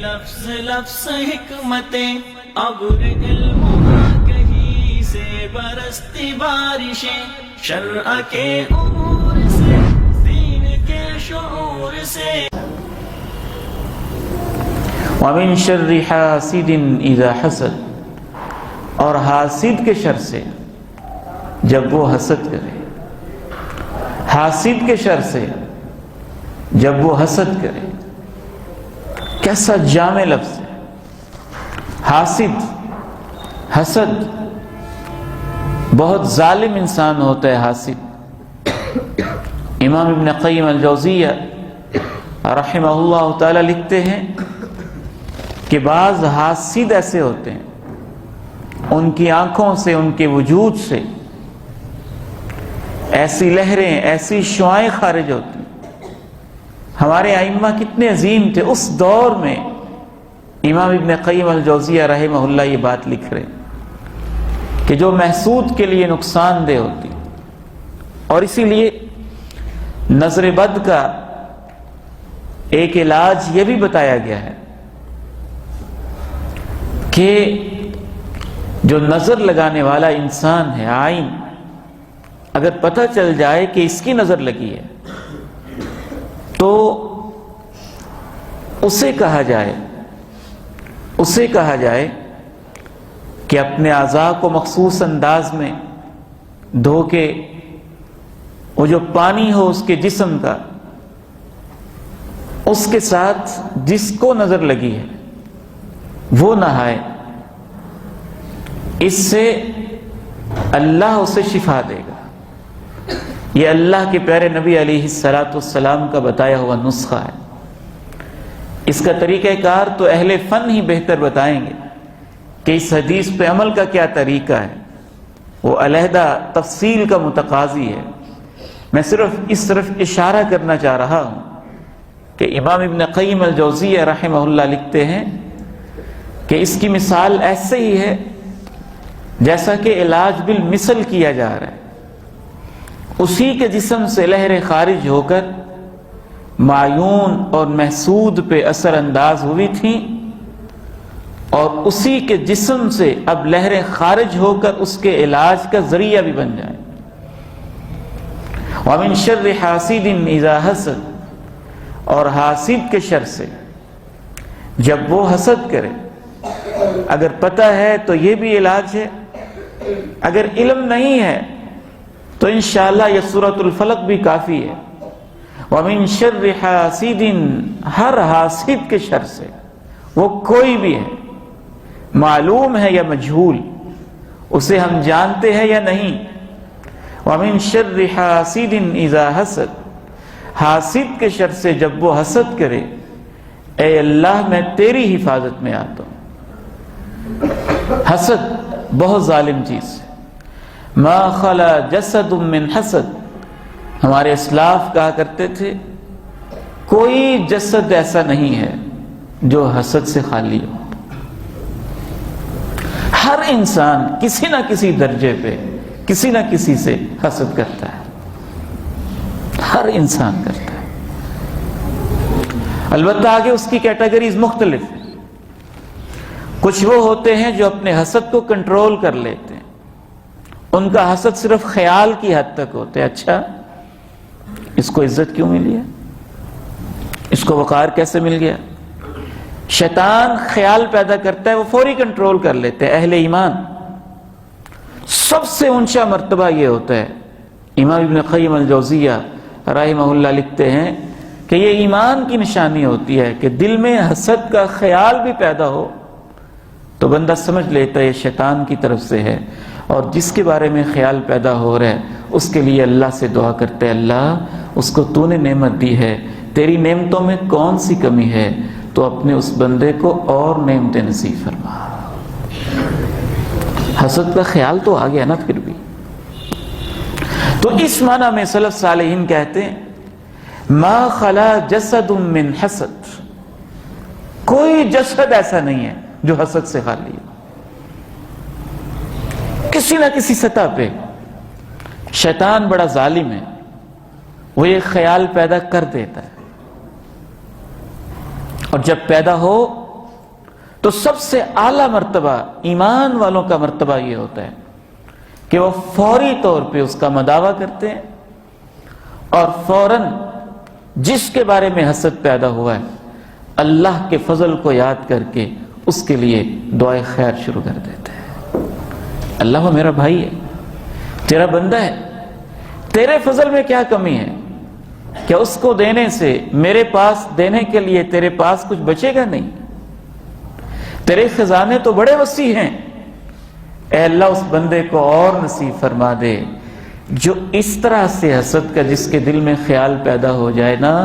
لفظ لفظ حکمتیں ابر علم کہیں سے برستی بارشیں شرع کے امور سے دین کے شعور سے وَمِن شَرِّ حَاسِدٍ إِذَا حَسَدَ، اور حاسد کے شر سے جب وہ حسد کرے، حاسد کے شر سے جب وہ حسد کرے۔ کیسا جامع لفظ ہے، حاسد، حسد۔ بہت ظالم انسان ہوتا ہے حاسد۔ امام ابن قیم الجوزیہ رحمہ اللہ تعالی لکھتے ہیں کہ بعض حاسد ایسے ہوتے ہیں، ان کی آنکھوں سے، ان کے وجود سے ایسی لہریں، ایسی شعائیں خارج ہوتی ہیں۔ ہمارے ائمہ کتنے عظیم تھے اس دور میں، امام ابن قیم الجوزیہ رحمہ اللہ یہ بات لکھ رہے ہیں کہ جو محسود کے لیے نقصان دہ ہوتی، اور اسی لیے نظر بد کا ایک علاج یہ بھی بتایا گیا ہے کہ جو نظر لگانے والا انسان ہے، عائن، اگر پتہ چل جائے کہ اس کی نظر لگی ہے تو اسے کہا جائے کہ اپنے اعضاء کو مخصوص انداز میں دھو کے وہ جو پانی ہو اس کے جسم کا، اس کے ساتھ جس کو نظر لگی ہے وہ نہائے، اس سے اللہ اسے شفا دے گا۔ یہ اللہ کے پیارے نبی علیہ السلام کا بتایا ہوا نسخہ ہے۔ اس کا طریقہ کار تو اہل فن ہی بہتر بتائیں گے کہ اس حدیث پہ عمل کا کیا طریقہ ہے، وہ علیحدہ تفصیل کا متقاضی ہے۔ میں صرف اس طرف اشارہ کرنا چاہ رہا ہوں کہ امام ابن قیم الجوزیہ رحمہ اللہ لکھتے ہیں کہ اس کی مثال ایسے ہی ہے جیسا کہ علاج بالمثل کیا جا رہا ہے۔ اسی کے جسم سے لہریں خارج ہو کر معیون اور محسود پہ اثر انداز ہوئی تھیں، اور اسی کے جسم سے اب لہریں خارج ہو کر اس کے علاج کا ذریعہ بھی بن جائیں۔ وَمِن شَرِّ حَاسِدٍ إِذَا حَسَدَ، اور حاسد کے شر سے جب وہ حسد کرے۔ اگر پتہ ہے تو یہ بھی علاج ہے، اگر علم نہیں ہے تو انشاءاللہ یہ سورۃ الفلق بھی کافی ہے۔ وَمِن شَرِّ حَاسِدٍ، ہر حاسد کے شر سے، وہ کوئی بھی ہے، معلوم ہے یا مجہول، اسے ہم جانتے ہیں یا نہیں۔ وَمِن شَرِّ حَاسِدٍ إِذَا حَسَدَ، حاسد کے شر سے جب وہ حسد کرے، اے اللہ میں تیری حفاظت میں آتا ہوں۔ حسد بہت ظالم چیز ہے۔ ما خلا جسد من حسد، ہمارے اسلاف کہا کرتے تھے کوئی جسد ایسا نہیں ہے جو حسد سے خالی ہو۔ ہر انسان کسی نہ کسی درجے پہ کسی نہ کسی سے حسد کرتا ہے، ہر انسان کرتا ہے۔ البتہ آگے اس کی کیٹیگریز مختلف ہیں۔ کچھ وہ ہوتے ہیں جو اپنے حسد کو کنٹرول کر لیتے ہیں، ان کا حسد صرف خیال کی حد تک ہوتے ہیں۔ اچھا اس کو عزت کیوں ملی ہے، اس کو وقار کیسے مل گیا؟ شیطان خیال پیدا کرتا ہے، وہ فوری کنٹرول کر لیتے ہیں۔ اہل ایمان سب سے اونچا مرتبہ یہ ہوتا ہے۔ امام ابن قیم الجوزیہ رحمہ اللہ لکھتے ہیں کہ یہ ایمان کی نشانی ہوتی ہے کہ دل میں حسد کا خیال بھی پیدا ہو تو بندہ سمجھ لیتا ہے یہ شیطان کی طرف سے ہے، اور جس کے بارے میں خیال پیدا ہو رہا ہے اس کے لیے اللہ سے دعا کرتے ہیں، اللہ اس کو تو نے نعمت دی ہے، تیری نعمتوں میں کون سی کمی ہے، تو اپنے اس بندے کو اور نعمتیں نصیب فرما۔ حسد کا خیال تو آ گیا نا پھر بھی۔ تو اس معنی میں سلف صالحین کہتے ہیں ما خلا جسد من حسد، کوئی جسد ایسا نہیں ہے جو حسد سے خالی ہے۔ کسی نہ کسی سطح پہ شیطان بڑا ظالم ہے، وہ یہ خیال پیدا کر دیتا ہے اور جب پیدا ہو تو سب سے اعلیٰ مرتبہ ایمان والوں کا مرتبہ یہ ہوتا ہے کہ وہ فوری طور پہ اس کا مداوع کرتے ہیں اور فوراً جس کے بارے میں حسد پیدا ہوا ہے اللہ کے فضل کو یاد کر کے اس کے لیے دعائے خیر شروع کر دیتے ہیں. اللہ وہ میرا بھائی ہے، تیرا بندہ ہے، تیرے فضل میں کیا کمی ہے؟ کیا اس کو دینے سے میرے پاس دینے کے لیے تیرے پاس کچھ بچے گا؟ نہیں، تیرے خزانے تو بڑے وسیع ہیں. اے اللہ اس بندے کو اور نصیب فرما دے جو اس طرح سے حسد کا جس کے دل میں خیال پیدا ہو جائے نا،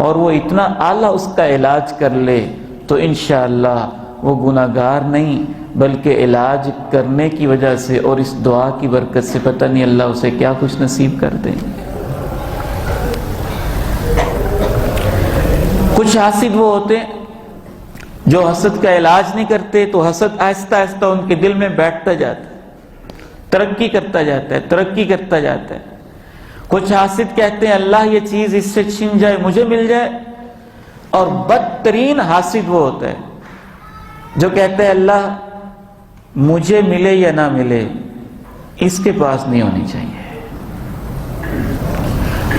اور وہ اتنا اعلیٰ اس کا علاج کر لے تو انشاءاللہ وہ گناہگار نہیں بلکہ علاج کرنے کی وجہ سے اور اس دعا کی برکت سے پتہ نہیں اللہ اسے کیا کچھ نصیب کر دیں. کچھ حاسد وہ ہوتے ہیں جو حسد کا علاج نہیں کرتے تو حسد آہستہ آہستہ ان کے دل میں بیٹھتا جاتا ہے، ترقی کرتا جاتا ہے، ترقی کرتا جاتا ہے. کچھ حاسد کہتے ہیں اللہ یہ چیز اس سے چھن جائے مجھے مل جائے، اور بدترین حاسد وہ ہوتا ہے جو کہتے ہیں اللہ مجھے ملے یا نہ ملے اس کے پاس نہیں ہونی چاہیے،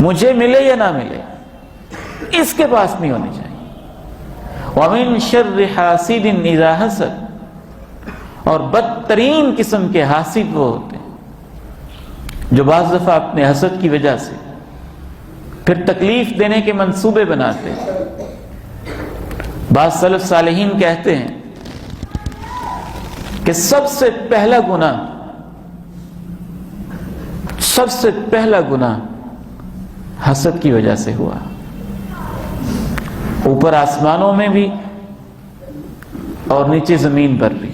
مجھے ملے یا نہ ملے اس کے پاس نہیں ہونی چاہیے. وَمِن شَرِّ حَاسِدٍ إِذَا حَسَدَ، اور بدترین قسم کے حاسد وہ ہوتے ہیں جو بعض دفعہ اپنے حسد کی وجہ سے پھر تکلیف دینے کے منصوبے بناتے ہیں. بعض سلف صالحین کہتے ہیں کہ سب سے پہلا گناہ حسد کی وجہ سے ہوا. اوپر آسمانوں میں بھی اور نیچے زمین پر بھی.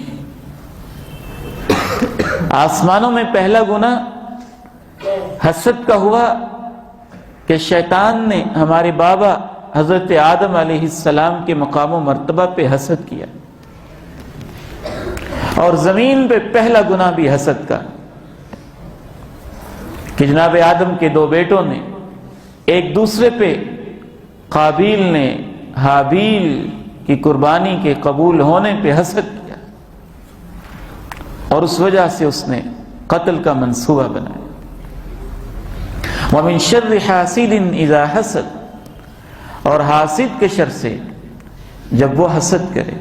آسمانوں میں پہلا گناہ حسد کا ہوا کہ شیطان نے ہمارے بابا حضرت آدم علیہ السلام کے مقام و مرتبہ پہ حسد کیا. اور زمین پہ پہلا گناہ بھی حسد کا کہ جناب آدم کے دو بیٹوں نے ایک دوسرے پہ، قابیل نے حابیل کی قربانی کے قبول ہونے پہ حسد کیا اور اس وجہ سے اس نے قتل کا منصوبہ بنایا. وَمِن شَرِّ حَاسِدٍ إِذَا حَسَدَ، اور حاسد کے شر سے جب وہ حسد کرے.